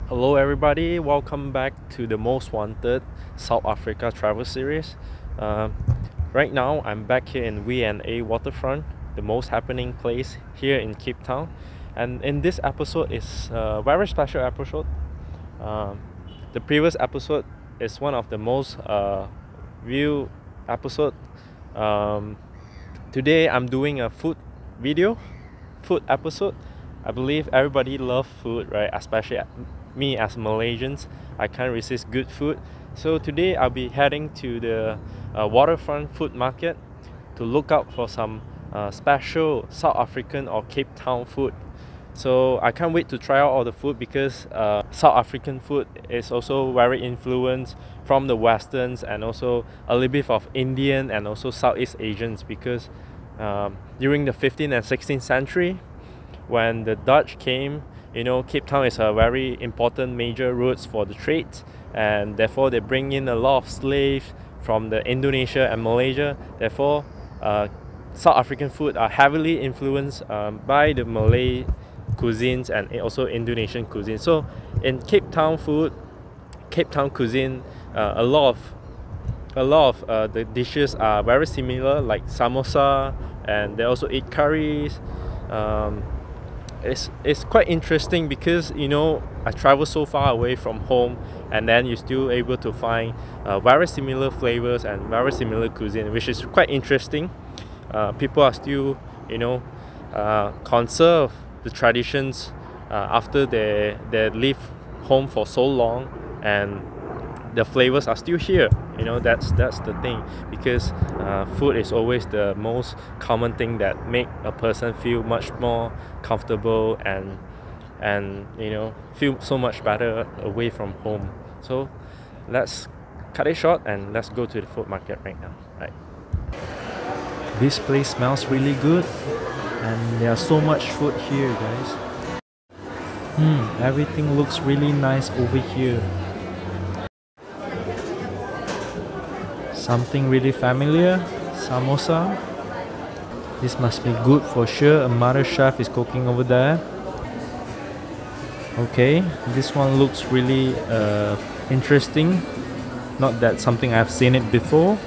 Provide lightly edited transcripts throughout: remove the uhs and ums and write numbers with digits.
Hello everybody, welcome back to the Most Wanted South Africa travel series. Right now I'm back here in V&A Waterfront, the most happening place here in Cape Town. And in this episode is a very special episode. Um, the previous episode is one of the most viewed episode. Um, Today I'm doing a food episode. I believe everybody loves food, right? Especially me as Malaysians, I can't resist good food. So today I'll be heading to the waterfront food market to look out for some special South African or Cape Town food. So I can't wait to try out all the food because South African food is also very influenced from the Westerns and also a little bit of Indian and also Southeast Asians because during the 15th and 16th century, when the Dutch came, Cape Town is a very important major routes for the trade, and therefore they bring in a lot of slaves from the Indonesia and Malaysia. Therefore, South African food are heavily influenced by the Malay cuisines and also Indonesian cuisine. So in Cape Town cuisine, a lot of the dishes are very similar, like samosa, and they also eat curries. It's quite interesting because I travel so far away from home, and then you're still able to find very similar flavors and very similar cuisine, which is quite interesting. People are still conserve the traditions after they leave home for so long, and the flavors are still here. That's the thing, because food is always the most common thing that make a person feel much more comfortable and feel so much better away from home. So let's cut it short and let's go to the food market right now. Right. This place smells really good, and there's so much food here, guys. Everything looks really nice over here. Something really familiar, samosa. This must be good for sure. A mother chef is cooking over there. Okay, this one looks really interesting. Not that something I've seen it before.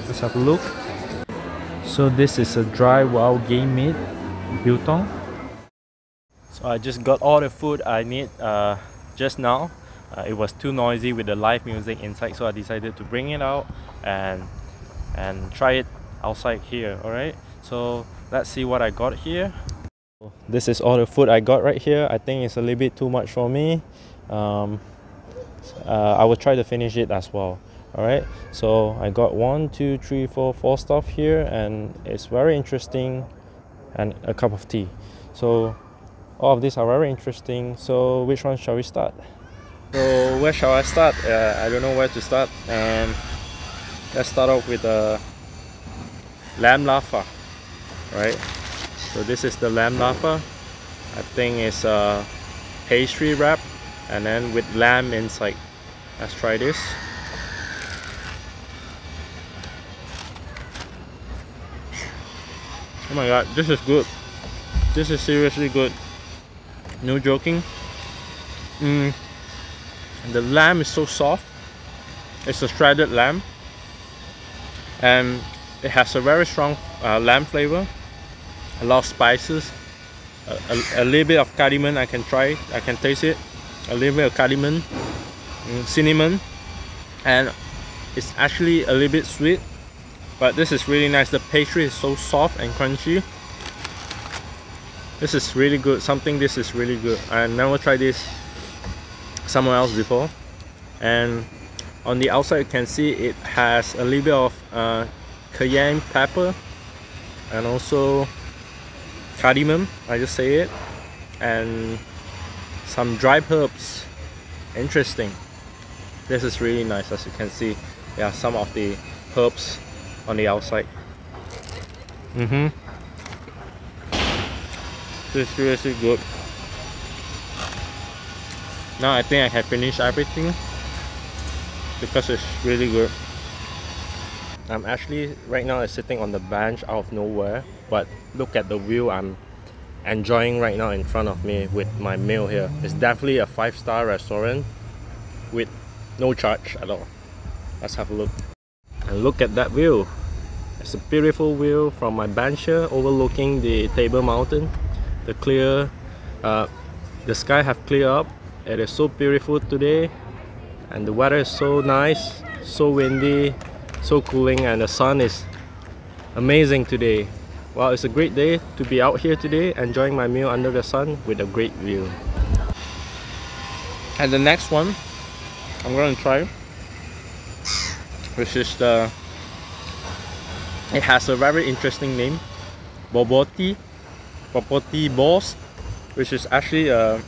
Let's have a look. So this is a dry wild game meat, biltong. So I just got all the food I need just now. It was too noisy with the live music inside, so I decided to bring it out and try it outside here. Alright, so let's see what I got here. This is all the food I got right here. I think it's a little bit too much for me. I will try to finish it as well. Alright, so I got 1, 2, 3, 4, 4 stuff here, and it's very interesting, and a cup of tea. So all of these are very interesting. So which one shall we start? So where shall I start? I don't know where to start. Let's start off with the lamb laffa, right? So this is the lamb laffa. I think it's a pastry wrap and then with lamb inside. Let's try this. Oh my god, this is good. This is seriously good. No joking. The lamb is so soft. It's a shredded lamb, and it has a very strong lamb flavor. A lot of spices, a little bit of cardamom. I can taste it. A little bit of cardamom, cinnamon, and it's actually a little bit sweet. But this is really nice. The pastry is so soft and crunchy. This is really good. This is really good. I never tried this somewhere else before. And on the outside you can see it has a little bit of cayenne pepper and also cardamom, I just say it, and some dried herbs. Interesting. This is really nice. As you can see, there are some of the herbs on the outside. This is seriously good. Now I think I have finished everything because it's really good. I'm actually right now sitting on the bench out of nowhere, but look at the view. I'm enjoying right now in front of me with my meal here. It's definitely a 5-star restaurant with no charge at all. Let's have a look. And look at that view. It's a beautiful view from my bench here overlooking the Table Mountain. The sky have cleared up. It is so beautiful today and the weather is so nice, so windy, so cooling, and the sun is amazing today. Well, it's a great day to be out here today enjoying my meal under the sun with a great view. And the next one I'm going to try, which is it has a very interesting name, Boboti balls, which is actually a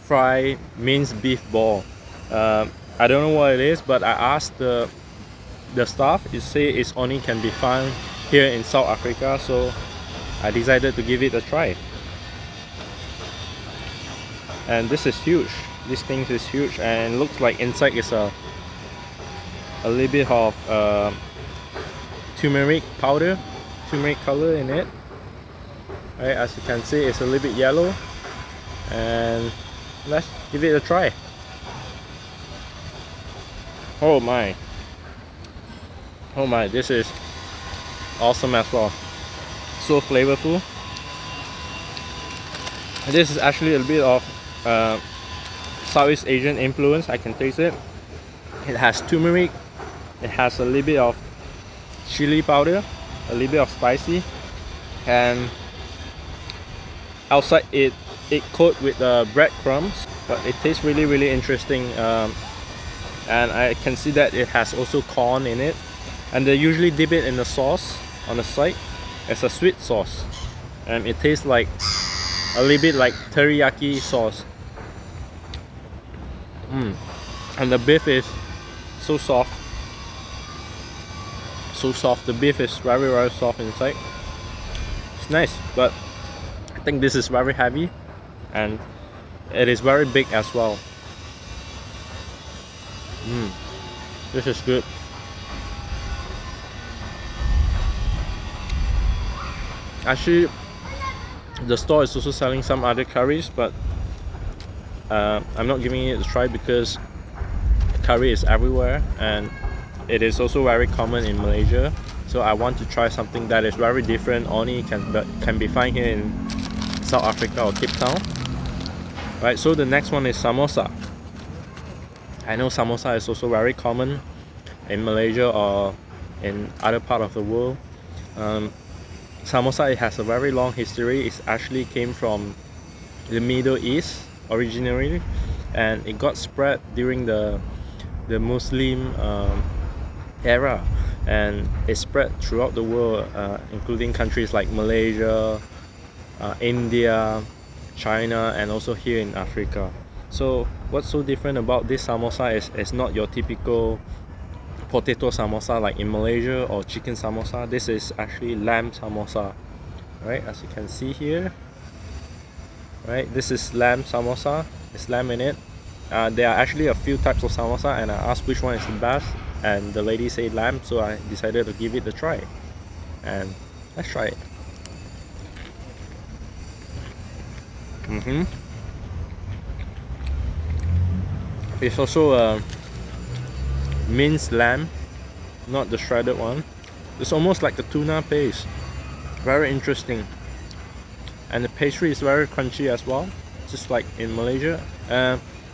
fried minced beef ball. I don't know what it is, but I asked the staff. It say it's only can be found here in South Africa, so I decided to give it a try. And this is huge. This thing is huge, and looks like inside is a little bit of turmeric powder, turmeric color in it. Right, as you can see, it's a little bit yellow, and let's give it a try. Oh my, this is awesome as well. So flavorful. This is actually a bit of Southeast Asian influence. I can taste it. It has turmeric, it has a little bit of chili powder, a little bit of spicy, and outside it coated with breadcrumbs, but it tastes really interesting. And I can see that it has also corn in it, and they usually dip it in the sauce on the side. It's a sweet sauce, and it tastes like a little bit like teriyaki sauce. And the beef is so soft, the beef is very soft inside. It's nice, but I think this is very heavy and it is very big as well. This is good. Actually, the store is also selling some other curries, but I'm not giving it a try because curry is everywhere and it is also very common in Malaysia. So I want to try something that is very different, only can be found here in South Africa or Cape Town. Right, so the next one is samosa. I know samosa is also very common in Malaysia or in other part of the world. Samosa, it has a very long history. It actually came from the Middle East originally, and it got spread during the Muslim era, and it spread throughout the world, including countries like Malaysia, India, China, and also here in Africa. So what's so different about this samosa is it's not your typical potato samosa like in Malaysia or chicken samosa. This is actually lamb samosa, right, as you can see here. Right, this is lamb samosa. It's lamb in it. There are actually a few types of samosa, and I asked which one is the best, and the lady said lamb, so I decided to give it a try. And let's try it. It's also a minced lamb, not the shredded one. It's almost like the tuna paste. Very interesting. And the pastry is very crunchy as well, just like in Malaysia.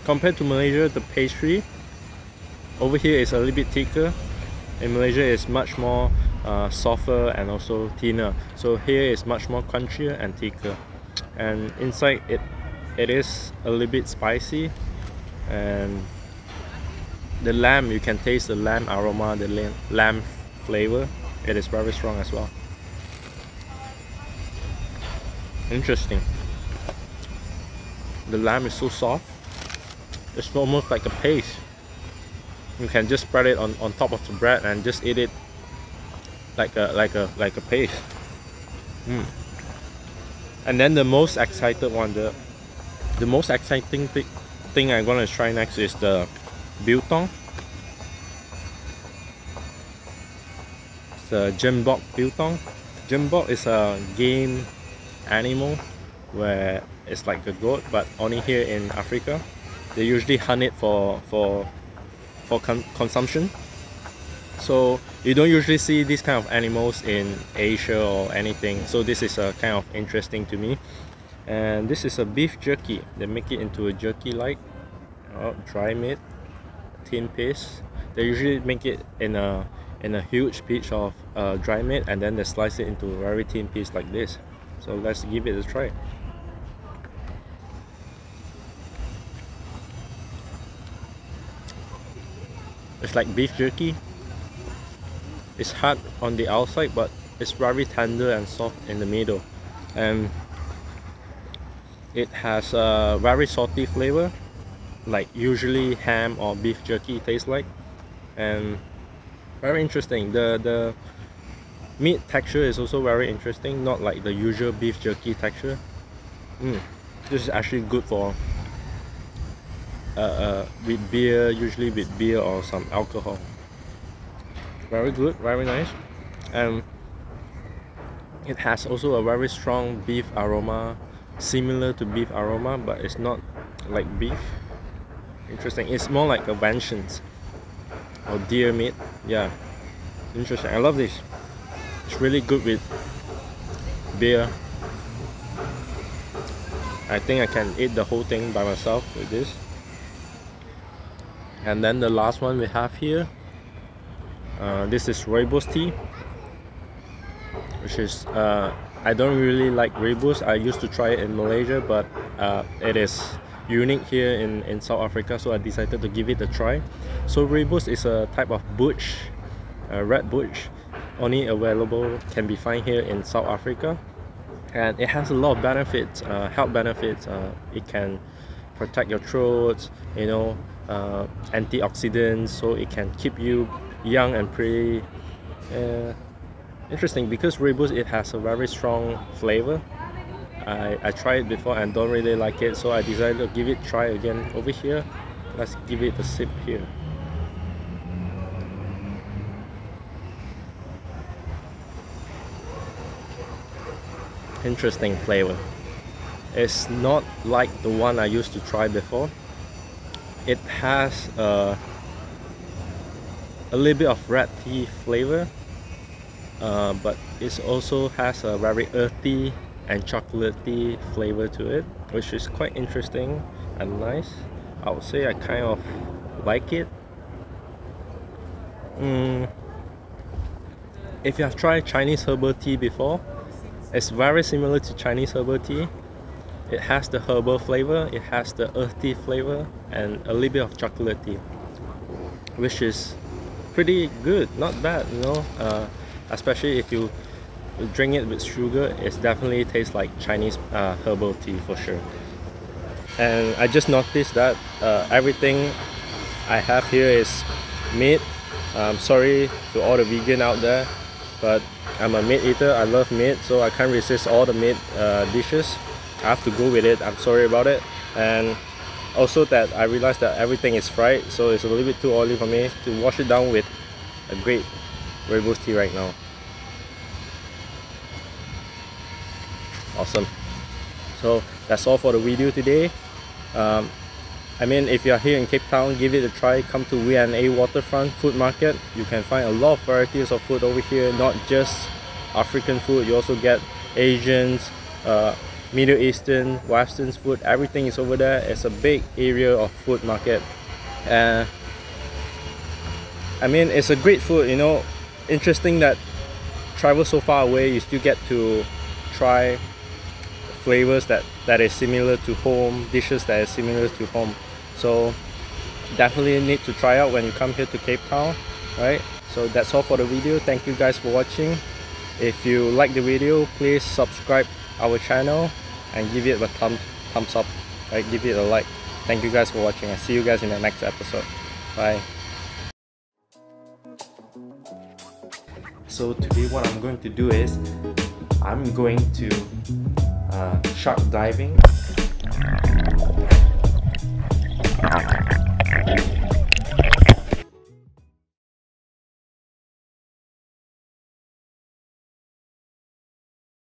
Compared to Malaysia, the pastry over here is a little bit thicker. In Malaysia, it's much more softer and also thinner. So here is much more crunchier and thicker. And inside it is a little bit spicy, and the lamb, you can taste the lamb aroma, the lamb flavor. It is very strong as well. Interesting. The lamb is so soft. It's almost like a paste. You can just spread it on top of the bread and just eat it like a paste. And then the most excited one, the most exciting thing I'm gonna try next is the Biltong. It's the Gemsbok Biltong. Gemsbok is a game animal where it's like a goat, but only here in Africa. They usually hunt it for consumption. So you don't usually see these kind of animals in Asia or anything. So this is kind of interesting to me. And this is a beef jerky. They make it into a jerky like dry meat, tin paste. They usually make it in a huge piece of dry meat, and then they slice it into a very thin piece like this. So let's give it a try. It's like beef jerky. It's hard on the outside, but it's very tender and soft in the middle, and it has a very salty flavor, like usually ham or beef jerky tastes like, and very interesting. The meat texture is also very interesting, not like the usual beef jerky texture. This is actually good for with beer, usually with beer or some alcohol. Very good, very nice. And it has also a very strong beef aroma, similar to beef aroma, but it's not like beef. Interesting. It's more like a vengeance or deer meat. Yeah, interesting. I love this. It's really good with beer. I think I can eat the whole thing by myself with this. And then the last one we have here, this is rooibos tea, which is I don't really like rooibos. I used to try it in Malaysia, but it is unique here in South Africa, so I decided to give it a try. So rooibos is a type of bush, red bush, only available, can be found here in South Africa, and it has a lot of benefits, health benefits. It can protect your throat, you know, antioxidants, so it can keep you young and pretty. Interesting, because rooibos, it has a very strong flavor. I tried it before and don't really like it, so I decided to give it a try again over here. Let's give it a sip here. Interesting flavor. It's not like the one I used to try before. It has a little bit of red tea flavor, but it also has a very earthy and chocolatey flavor to it, which is quite interesting and nice. I would say I kind of like it. If you have tried Chinese herbal tea before, it's very similar to Chinese herbal tea. It has the herbal flavor, it has the earthy flavor, and a little bit of chocolatey, which is pretty good, not bad, you know. Especially if you drink it with sugar, it definitely tastes like Chinese herbal tea for sure. And I just noticed that everything I have here is meat. I'm sorry to all the vegan out there, but I'm a meat eater. I love meat, so I can't resist all the meat dishes. I have to go with it. I'm sorry about it. And also that I realized that everything is fried, so it's a little bit too early for me to wash it down with a great rooibos tea right now. Awesome. So that's all for the video today. I mean, if you are here in Cape Town, give it a try. Come to V&A Waterfront Food Market. You can find a lot of varieties of food over here, not just African food. You also get Asians, Middle Eastern, Western food. Everything is over there. It's a big area of food market. I mean, it's a great food, you know. Interesting that travel so far away, you still get to try flavors that is similar to home, dishes that is similar to home. So definitely need to try out when you come here to Cape Town, right? So that's all for the video. Thank you guys for watching. If you like the video, please subscribe our channel and give it a thumbs up, right? Give it a like. Thank you guys for watching. I'll see you guys in the next episode. Bye. So today what I'm going to do is I'm going to shark diving.